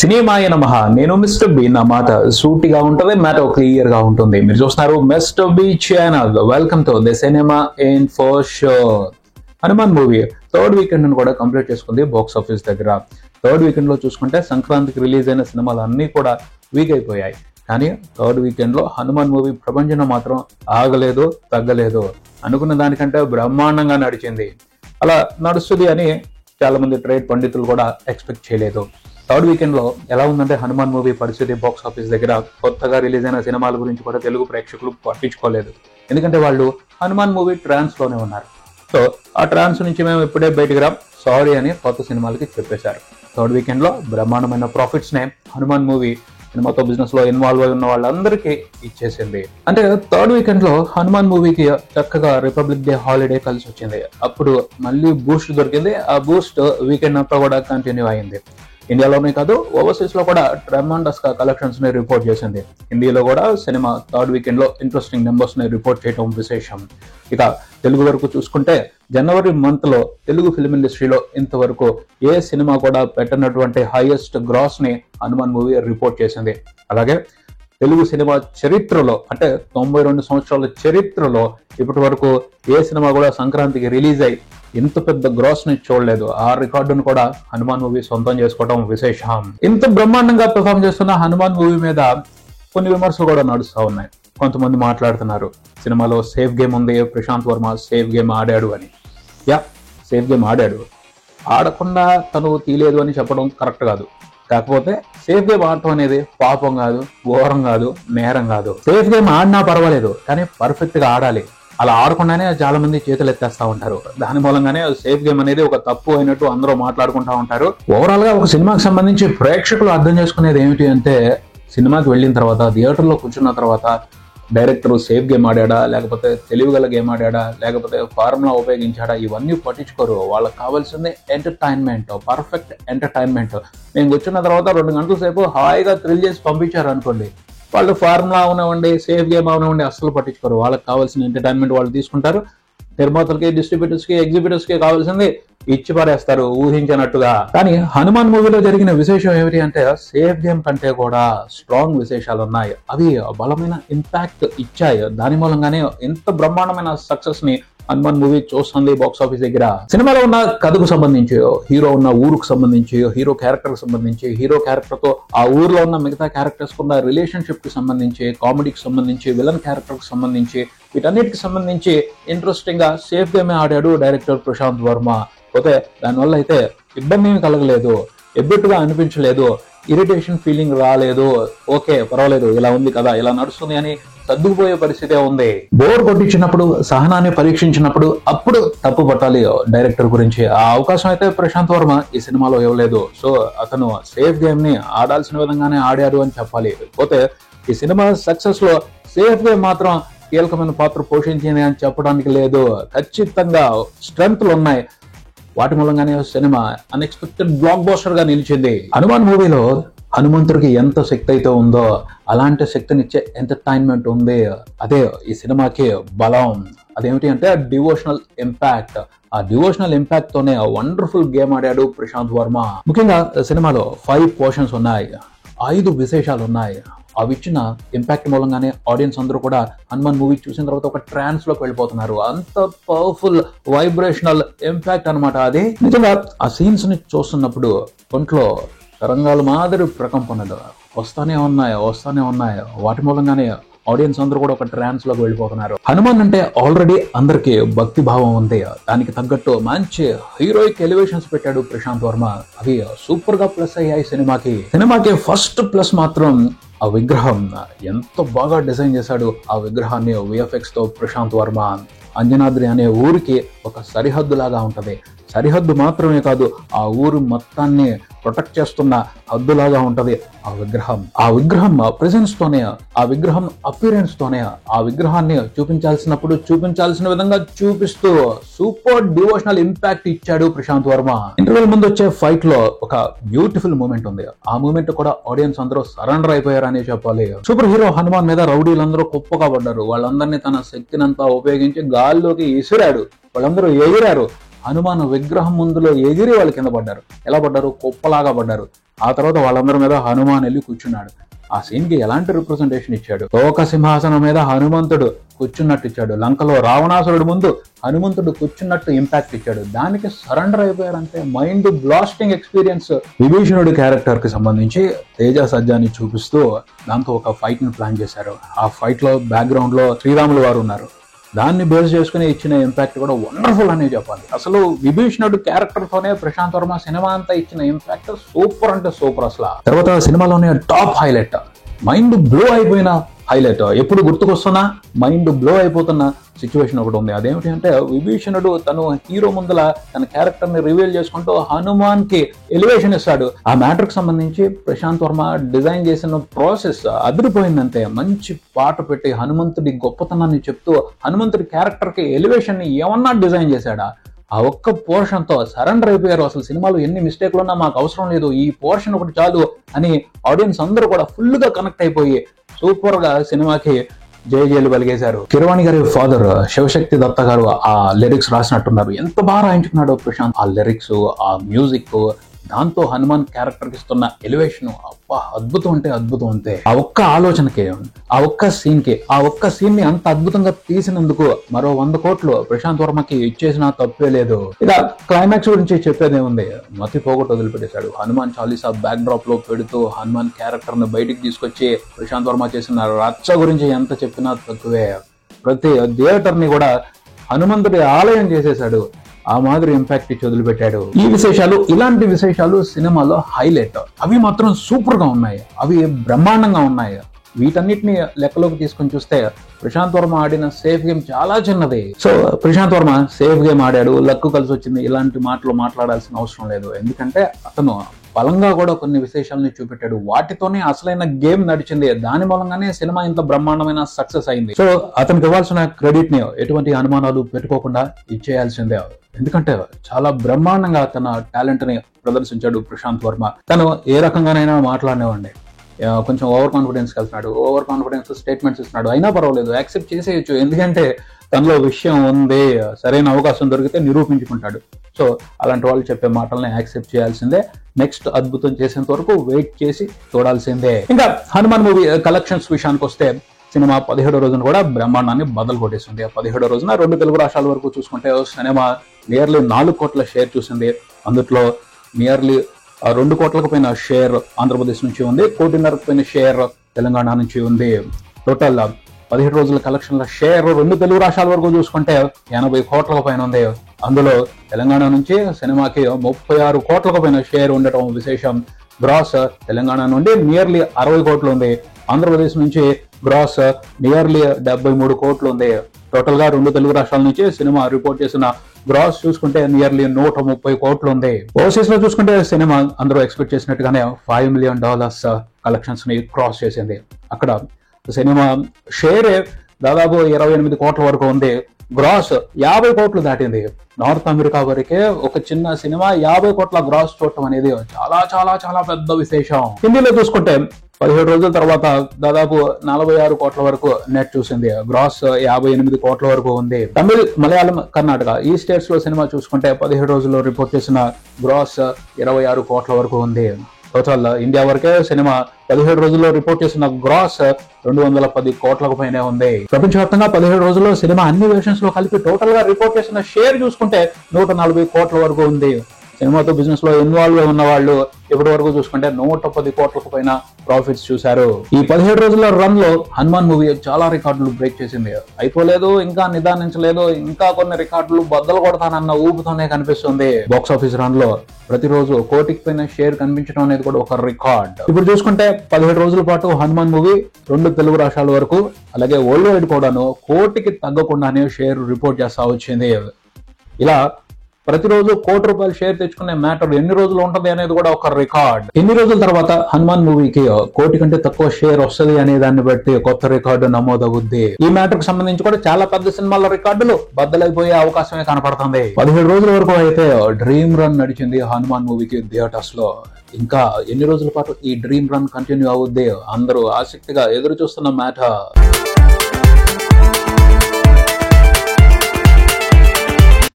సినిమాయ నమః. నేను mister B. నా మాట సూటిగా ఉంటుంది, మ్యాటర్ క్లియర్ గా ఉంటుంది. మీరు చూస్తున్నారు mister B channel. Welcome to the cinema info show. Hanuman movie third weekend ను కూడా కంప్లీట్ చేసుకుంది బాక్స్ ఆఫీస్ దగ్గర. థర్డ్ వీకెండ్ లో చూసుకుంటే సంక్రాంతికి రిలీజ్ అయిన సినిమాలు అన్ని కూడా వీక్ అయిపోయాయి. కానీ థర్డ్ వీకెండ్ లో హనుమాన్ మూవీ ప్రపంచంలో మాత్రం ఆగలేదు, తగ్గలేదు. అనుకున్న దానికంటే బ్రహ్మాండంగా నడిచింది. అలా నడుస్తుంది అని చాలా మంది ట్రేడ్ పండితులు కూడా ఎక్స్పెక్ట్ చేయలేదు. థర్డ్ వీకెండ్ లో ఎలా ఉందంటే హనుమాన్ మూవీ పరిస్థితి బాక్స్ ఆఫీస్ దగ్గర కొత్తగా రిలీజ్ అయిన సినిమాల గురించి కూడా తెలుగు ప్రేక్షకులు పట్టించుకోలేదు. ఎందుకంటే వాళ్ళు హనుమాన్ మూవీ ట్రాన్స్ లోనే ఉన్నారు. సో ఆ ట్రాన్స్ నుంచి మేము ఇప్పుడే బయటికి రాం, సారీ అని కొత్త సినిమాలకి చెప్పేశారు. థర్డ్ వీకెండ్ లో బ్రహ్మాండమైన ప్రాఫిట్స్ నే హనుమాన్ మూవీ సినిమాతో బిజినెస్ లో ఇన్వాల్వ్ అయి ఉన్న వాళ్ళందరికీ ఇచ్చేసింది. అంటే థర్డ్ వీకెండ్ లో హనుమాన్ మూవీకి చక్కగా రిపబ్లిక్ డే హాలిడే కలిసి వచ్చింది. అప్పుడు మళ్ళీ బూస్ట్ దొరికింది. ఆ బూస్ట్ వీకెండ్ అంతా కూడా కంటిన్యూ అయింది. ఇండియాలోనే కాదు, ఓవర్సీస్ లో కూడా ట్రెమండస్ గా కలెక్షన్స్ ని రిపోర్ట్ చేసింది. హిందీలో కూడా సినిమా థర్డ్ వీకెండ్ లో ఇంట్రెస్టింగ్ నెంబర్స్ ని రిపోర్ట్ చేయడం విశేషం. ఇక తెలుగు వరకు చూసుకుంటే జనవరి మంత్ లో తెలుగు ఫిల్మ్ ఇండస్ట్రీలో ఇంతవరకు ఏ సినిమా కూడా పెట్టినటువంటి హైయెస్ట్ గ్రాస్ ని హనుమాన్ మూవీ రిపోర్ట్ చేసింది. అలాగే తెలుగు సినిమా చరిత్రలో అంటే 92 సంవత్సరాల చరిత్రలో ఇప్పటి వరకు ఏ సినిమా కూడా సంక్రాంతికి రిలీజ్ అయి ఇంత పెద్ద గ్రాస్ ని చూడలేదు. ఆ రికార్డును కూడా హనుమాన్ మూవీ సొంతం చేసుకోవడం విశేషం. ఇంత బ్రహ్మాండంగా పెర్ఫామ్ చేస్తున్న హనుమాన్ మూవీ మీద కొన్ని విమర్శలు కూడా నడుస్తూ ఉన్నాయి. కొంతమంది మాట్లాడుతున్నారు సినిమాలో సేఫ్ గేమ్ ఉంది, ప్రశాంత్ వర్మ సేఫ్ గేమ్ ఆడాడు అని. సేఫ్ గేమ్ ఆడాడు, ఆడకుండా తను తీయలేదు అని చెప్పడం కరెక్ట్ కాదు. కాకపోతే సేఫ్ గేమ్ ఆడటం అనేది పాపం కాదు, ఘోరం కాదు, నేరం కాదు. సేఫ్ గేమ్ ఆడినా పర్వాలేదు, కానీ పర్ఫెక్ట్ గా ఆడాలి. అలా ఆడకుండానే చాలా మంది చేతులు ఎత్తేస్తా ఉంటారు. దాని మూలంగానే సేఫ్ గేమ్ అనేది ఒక తప్పు అయినట్టు అందరూ మాట్లాడుకుంటా ఉంటారు. ఓవరాల్ గా ఒక సినిమాకి సంబంధించి ప్రేక్షకులు అర్థం చేసుకునేది ఏమిటి అంటే, సినిమాకి వెళ్ళిన తర్వాత థియేటర్లో కూర్చున్న తర్వాత డైరెక్టర్ సేఫ్ గేమ్ ఆడాడా, లేకపోతే తెలివిగల గేమ్ ఆడాడా, లేకపోతే ఫార్ములా ఉపయోగించాడా, ఇవన్నీ పట్టించుకోరు. వాళ్ళకి కావాల్సింది ఎంటర్టైన్మెంట్, పర్ఫెక్ట్ ఎంటర్టైన్మెంట్. మేము కూర్చున్న తర్వాత 2 గంటల సేపు హాయిగా థ్రిల్ చేసి పంపించారు అనుకోండి, వాళ్ళు ఫార్ములా అవనివ్వండి, సేఫ్ గేమ్ అవనివ్వండి, అస్సలు పట్టించుకోరు. వాళ్ళకి కావాల్సిన ఎంటర్టైన్మెంట్ వాళ్ళు తీసుకుంటారు. నిర్మాతలకి, డిస్ట్రిబ్యూటర్స్ కి, ఎగ్జిబిటర్స్ కి కావాల్సింది ఇచ్చి పారేస్తారు ఊహించినట్టుగా. కానీ హనుమాన్ మూవీలో జరిగిన విశేషం ఏమిటి అంటే, సేఫ్ గేమ్ కంటే కూడా స్ట్రాంగ్ విశేషాలు ఉన్నాయి. అవి బలమైన ఇంపాక్ట్ ఇచ్చాయి. దాని మూలంగానే ఎంత బ్రహ్మాండమైన సక్సెస్ ని హనుమాన్ మూవీ చూస్తుంది బాక్స్ ఆఫీస్ దగ్గర. సినిమాలో ఉన్న కథకు సంబంధించి, హీరో ఉన్న ఊరుకు సంబంధించి, హీరో క్యారెక్టర్ కి సంబంధించి, హీరో క్యారెక్టర్ తో ఆ ఊర్లో ఉన్న మిగతా క్యారెక్టర్స్ కున్న రిలేషన్షిప్ కి సంబంధించి, కామెడీకి సంబంధించి, విలన్ క్యారెక్టర్ కి సంబంధించి, వీటన్నిటికి సంబంధించి ఇంట్రెస్టింగ్ గా సేఫ్ గేమే ఆడాడు డైరెక్టర్ ప్రశాంత్ వర్మ. పోతే దానివల్ల అయితే ఇబ్బంది ఏమి కలగలేదు, ఎబ్బెట్టుగా అనిపించలేదు, ఇరిటేషన్ ఫీలింగ్ రాలేదు. ఓకే పర్వాలేదు, ఇలా ఉంది కదా, ఇలా నడుస్తుంది అని సర్దుకుపోయే పరిస్థితే ఉంది. బోర్ కొట్టించినప్పుడు, సహనాన్ని పరీక్షించినప్పుడు అప్పుడు తప్పు పట్టాలి డైరెక్టర్ గురించి. ఆ అవకాశం అయితే ప్రశాంత్ వర్మ ఈ సినిమాలో ఇవ్వలేదు. సో అతను సేఫ్ గేమ్ ని ఆడాల్సిన విధంగానే ఆడాడు అని చెప్పాలి. పోతే ఈ సినిమా సక్సెస్ లో సేఫ్ గేమ్ మాత్రం కీలకమైన పాత్ర పోషించింది అని చెప్పడానికి లేదు. ఖచ్చితంగా స్ట్రెంగ్త్లు ఉన్నాయి. వాటి మూలంగానే సినిమా అన్ఎక్స్పెక్టెడ్ బ్లాక్ బస్టర్ గా నిలిచింది. హనుమాన్ మూవీలో హనుమంతుడికి ఎంత శక్తి అయితే ఉందో అలాంటి శక్తినిచ్చే ఎంటర్టైన్మెంట్ ఉంది. అదే ఈ సినిమాకి బలం. అదేమిటి అంటే డివోషనల్ ఇంపాక్ట్. ఆ డివోషనల్ ఇంపాక్ట్ తోనే వండర్ఫుల్ గేమ్ ఆడాడు ప్రశాంత్ వర్మ. ముఖ్యంగా సినిమాలో 5 పోర్షన్స్ ఉన్నాయి, 5 విశేషాలు ఉన్నాయి. అవి ఇచ్చిన ఇంపాక్ట్ మూలంగానే ఆడియన్స్ అందరూ కూడా హనుమాన్ మూవీ చూసిన తర్వాత ఒక ట్రాన్స్ లోకి వెళ్ళిపోతున్నారు. అంత పవర్ఫుల్ వైబ్రేషనల్ ఇంపాక్ట్ అనమాట అది. నిజంగా ఆ సీన్స్ ని చూస్తున్నప్పుడు ఒంట్లో తరంగాలు మాదిరి ప్రకంపనలు వస్తానే ఉన్నాయి. వాటి మూలంగానే ఆడియన్స్ అందరూ కూడా ఒక ట్రాన్స్ లోకి వెళ్ళిపోతున్నారు. హనుమాన్ అంటే ఆల్రెడీ అందరికి భక్తి భావం ఉంది. దానికి తగ్గట్టు మంచి హీరోయిక్ ఎలివేషన్స్ పెట్టాడు ప్రశాంత్ వర్మ. అవి సూపర్ గా ప్లస్ అయ్యాయి సినిమాకి. ఫస్ట్ ప్లస్ మాత్రం ఆ విగ్రహం. ఎంత బాగా డిజైన్ చేశాడు ఆ విగ్రహాన్ని విఎఫ్ఎక్స్ తో ప్రశాంత్ వర్మ. అంజనాద్రి అనే ఊరికి ఒక సరిహద్దు లాగా ఉంటది. సరిహద్దు మాత్రమే కాదు, ఆ ఊరు మొత్తాన్ని ప్రొటెక్ట్ చేస్తున్న హద్దులాగా ఉంటది ఆ విగ్రహం ప్రెజెన్స్ తోనే, ఆ విగ్రహం అపిరెన్స్ తోనే, ఆ విగ్రహాన్ని చూపించాల్సిన విధంగా చూపిస్తూ సూపర్ డివోషనల్ ఇంపాక్ట్ ఇచ్చాడు ప్రశాంత్ వర్మ. ఇంటర్వెల్ ముందు వచ్చే ఫైట్ లో ఒక బ్యూటిఫుల్ మూమెంట్ ఉంది. ఆ మూమెంట్ కూడా ఆడియన్స్ అందరూ సరెండర్ అయిపోయారని చెప్పాలి. సూపర్ హీరో హనుమాన్ మీద రౌడీలందరూ కుప్పగా పడ్డారు. వాళ్ళందరినీ తన శక్తినంతా ఉపయోగించి గాల్లోకి విసిరాడు. వాళ్ళందరూ ఎగిరారు. హనుమాన్ విగ్రహం ముందులో ఎగిరి వాళ్ళు కింద పడ్డారు. ఎలా పడ్డారు? కుప్పలాగా పడ్డారు. ఆ తర్వాత వాళ్ళందరి మీద హనుమాన్ వెళ్ళి కూర్చున్నాడు. ఆ సీన్ కి ఎలాంటి రిప్రజెంటేషన్ ఇచ్చాడు. తోక సింహాసనం మీద హనుమంతుడు కూర్చున్నట్టు ఇచ్చాడు. లంకలో రావణాసురుడు ముందు హనుమంతుడు కూర్చున్నట్టు ఇంపాక్ట్ ఇచ్చాడు. దానికి సరెండర్ అయిపోయారంటే మైండ్ బ్లాస్టింగ్ ఎక్స్పీరియన్స్. విభీషణుడి క్యారెక్టర్ కి సంబంధించి తేజ సజ్జాని చూపిస్తూ దాంతో ఒక ఫైట్ ని ప్లాన్ చేశారు. ఆ ఫైట్ లో బ్యాక్గ్రౌండ్ లో శ్రీరాములు వారు ఉన్నారు. దాన్ని బేస్ చేసుకుని ఇచ్చిన ఇంపాక్ట్ కూడా వండర్ఫుల్ అనే చెప్పాలి. అసలు విభీషణుడు క్యారెక్టర్ తోనే ప్రశాంత్ వర్మ సినిమా అంతా ఇచ్చిన ఇంపాక్ట్ సూపర్ అంటే సూపర్. అసలు తర్వాత సినిమాలోనే టాప్ హైలైట్, మైండ్ బ్లో అయిపోయిన హైలైట్, ఎప్పుడు గుర్తుకొస్తున్నా మైండ్ బ్లో అయిపోతున్న సిచ్యువేషన్ ఒకటి ఉంది. అదేమిటి అంటే విభీషణుడు తను హీరో ముందల తన క్యారెక్టర్ ని రివీల్ చేసుకుంటూ హనుమాన్ కి ఎలివేషన్ ఇస్తాడు. ఆ మ్యాటర్ కి సంబంధించి ప్రశాంత్ వర్మ డిజైన్ చేసిన ప్రాసెస్ అదిరిపోయిందంటే. మంచి పాట పెట్టి హనుమంతుడి గొప్పతనాన్ని చెప్తూ హనుమంతుడి క్యారెక్టర్ కి ఎలివేషన్ ని ఏమన్నా డిజైన్ చేశాడా? ఆ ఒక్క పోర్షన్ తో సరెండర్ అయిపోయారు. అసలు సినిమాలో ఎన్ని మిస్టేక్లు ఉన్నా మాకు అవసరం లేదు, ఈ పోర్షన్ ఒకటి చాలు అని ఆడియన్స్ అందరూ కూడా ఫుల్ గా కనెక్ట్ అయిపోయి సూపర్ గా సినిమాకి జయజయలు పలిగేశారు. కిరవాణి గారి ఫాదర్ శివశక్తి దత్త గారు ఆ లిరిక్స్ రాసినట్టున్నారు. ఎంత బాగా రాయించుకున్నాడో ప్రశాంత్. ఆ లిరిక్స్, ఆ మ్యూజిక్, దాంతో హనుమాన్ క్యారెక్టర్ కి ఇస్తున్న ఎలివేషన్ అబ్బా అద్భుతం అంటే అద్భుతం. అంతే ఆ ఒక్క ఆలోచనకి, ఆ ఒక్క సీన్ కి, ఆ ఒక్క సీన్ ని అంత అద్భుతంగా తీసినందుకు మరో 100 కోట్లు ప్రశాంత్ వర్మకి ఇచ్చేసిన తప్పే లేదు. ఇక క్లైమాక్స్ గురించి చెప్పేదే ఉంది. మతి పోగొట్టు వదిలిపెట్టేశాడు. హనుమాన్ చాలీసా బ్యాక్ డ్రాప్ లో పెడుతూ హనుమాన్ క్యారెక్టర్ ని బయటికి తీసుకొచ్చి ప్రశాంత్ వర్మ చేసిన రచ్చ గురించి ఎంత చెప్పినా తక్కువే. ప్రతి థియేటర్ ని కూడా హనుమంతుడి ఆలయం చేసేశాడు. ఆ మాదిరి ఇంపాక్ట్ ఇచ్చి వదిలిపెట్టాడు. ఈ విశేషాలు, ఇలాంటి విశేషాలు సినిమాలో హైలైట్. అవి మాత్రం సూపర్ గా ఉన్నాయి, అవి బ్రహ్మాండంగా ఉన్నాయి. వీటన్నిటిని లెక్కలోకి తీసుకొని చూస్తే ప్రశాంత్ వర్మ ఆడిన సేఫ్ గేమ్ చాలా చిన్నది. So Prashanth Varma safe game ఆడాడు, లక్కు కలిసి వచ్చింది, ఇలాంటి మాటలు మాట్లాడాల్సిన అవసరం లేదు. ఎందుకంటే అతను బలంగా కూడా కొన్ని విశేషాలని చూపెట్టాడు. వాటితోనే అసలైన గేమ్ నడిచింది. దాని మూలంగానే సినిమా ఇంత బ్రహ్మాండమైన సక్సెస్ అయింది. సో అతనికి ఇవ్వాల్సిన క్రెడిట్ ని ఎటువంటి అనుమానాలు పెట్టుకోకుండా ఇచ్చేయాల్సిందే. ఎందుకంటే చాలా బ్రహ్మాండంగా తన టాలెంట్ ని ప్రదర్శించాడు ప్రశాంత్ వర్మ. తను ఏ రకంగానైనా మాట్లాడినవ్వండి, కొంచెం ఓవర్ కాన్ఫిడెన్స్ వెళ్తున్నాడు, ఓవర్ కాన్ఫిడెన్స్ స్టేట్మెంట్స్ ఇస్తున్నాడు, అయినా పర్వాలేదు, యాక్సెప్ట్ చేసేయచ్చు. ఎందుకంటే తనలో విషయం ఉంది, సరైన అవకాశం దొరికితే నిరూపించుకుంటాడు. సో అలాంటి వాళ్ళు చెప్పే మాటల్ని యాక్సెప్ట్ చేయాల్సిందే. నెక్స్ట్ అద్భుతం చేసేంత వరకు వెయిట్ చేసి చూడాల్సిందే. ఇంకా హనుమాన్ మూవీ కలెక్షన్స్ విషయానికి వస్తే సినిమా 17వ రోజున కూడా బ్రహ్మాండాన్ని బదలు కొట్టేసింది. 17వ రోజున 2 తెలుగు రాష్ట్రాల వరకు చూసుకుంటే సినిమా నియర్లీ 4 కోట్ల షేర్ చూసింది. అందుట్లో నియర్లీ 2 కోట్లకు పైన షేర్ ఆంధ్రప్రదేశ్ నుంచి ఉంది, 1.5 కోటికి పైన షేర్ తెలంగాణ నుంచి ఉంది. టోటల్ 17 రోజుల కలెక్షన్ల షేర్ 2 తెలుగు రాష్ట్రాల వరకు చూసుకుంటే 80 కోట్లకు పైన ఉంది. అందులో తెలంగాణ నుంచి సినిమాకి 36 కోట్లకు పైన షేర్ ఉండటం విశేషం. గ్రాస్ తెలంగాణ నుండి నియర్లీ 60 కోట్లు ఉంది. ఆంధ్రప్రదేశ్ నుంచి గ్రాస్ నియర్లీ 73 కోట్లు ఉంది. టోటల్ గా 2 తెలుగు రాష్ట్రాల నుంచి సినిమా రిపోర్ట్ చేసిన గ్రాస్ చూసుకుంటే నియర్లీ 130 కోట్లు ఉంది. ఓవర్సీస్ లో చూసుకుంటే సినిమా అందరూ ఎక్స్పెక్ట్ చేసినట్టుగానే $5 మిలియన్ కలెక్షన్స్ ని క్రాస్ చేసింది. అక్కడ సినిమా షేరే దాదాపు 28 కోట్ల వరకు ఉంది. గ్రాస్ 50 కోట్లు దాటింది. నార్త్ అమెరికా వరకే ఒక చిన్న సినిమా 50 కోట్ల గ్రాస్ చూడటం అనేది చాలా చాలా చాలా పెద్ద విశేషం. హిందీలో చూసుకుంటే 17 రోజుల తర్వాత దాదాపు 46 కోట్ల వరకు నెట్ చూసింది. గ్రాస్ 58 కోట్ల వరకు ఉంది. తమిళ్, మలయాళం, కర్ణాటక ఈ స్టేట్స్ లో సినిమా చూసుకుంటే 17 రోజుల్లో రిపోర్ట్ చేసిన గ్రాస్ 26 కోట్ల వరకు ఉంది. టోటల్ ఇండియా వరకే సినిమా 17 రోజుల్లో రిపోర్ట్ చేసిన గ్రాస్ 210 కోట్లకు పైనే ఉంది. ప్రపంచవ్యాప్తంగా 17 రోజుల్లో సినిమా అన్ని వెర్షన్స్ లో కలిపి టోటల్ గా రిపోర్ట్ చేసిన షేర్ చూసుకుంటే 140 కోట్ల వరకు ఉంది. సినిమాతో బిజినెస్ లో ఇన్వాల్వ్ ఉన్న వాళ్ళు ఇప్పటి వరకు చూసుకుంటే 110 కోట్లకు పైన ప్రాఫిట్స్ చూశారు. ఈ 17 రోజుల రన్ లో హనుమాన్ మూవీ చాలా రికార్డులు బ్రేక్ చేసింది. అయిపోలేదు, ఇంకా నిదానించలేదు, ఇంకా కొన్ని రికార్డులు బద్దలు కొడతానన్న ఊపుతోనే కనిపిస్తుంది. బాక్స్ ఆఫీస్ రన్ లో ప్రతిరోజు 1 కోటికి పైన షేర్ కనిపించడం అనేది కూడా ఒక రికార్డ్. ఇప్పుడు చూసుకుంటే 17 రోజుల పాటు హనుమాన్ మూవీ 2 తెలుగు రాష్ట్రాల వరకు అలాగే వరల్డ్ వైడ్ కూడాను 1 కోటికి తగ్గకుండానే షేర్ రిపోర్ట్ చేస్తా వచ్చింది. ఇలా ప్రతిరోజు 1 కోటి రూపాయలు షేర్ తెచ్చుకునే మ్యాటర్ ఎన్ని రోజులు ఉంటది అనేది కూడా ఒక రికార్డ్. ఎన్ని రోజుల తర్వాత హనుమాన్ మూవీకి 1 కోటి కంటే తక్కువ షేర్ వస్తుంది అనే దాన్ని బట్టి కొత్త రికార్డు నమోదవుద్ది. ఈ మ్యాటర్ కి సంబంధించి కూడా చాలా పెద్ద సినిమాల రికార్డులు బద్దలైపోయే అవకాశమే కనపడుతుంది. 17 రోజుల వరకు అయితే డ్రీమ్ రన్ నడిచింది హనుమాన్ మూవీకి థియేటర్స్ లో. ఇంకా ఎన్ని రోజుల పాటు ఈ డ్రీమ్ రన్ కంటిన్యూ అవుద్ది అందరూ ఆసక్తిగా ఎదురు చూస్తున్న మ్యాటర్.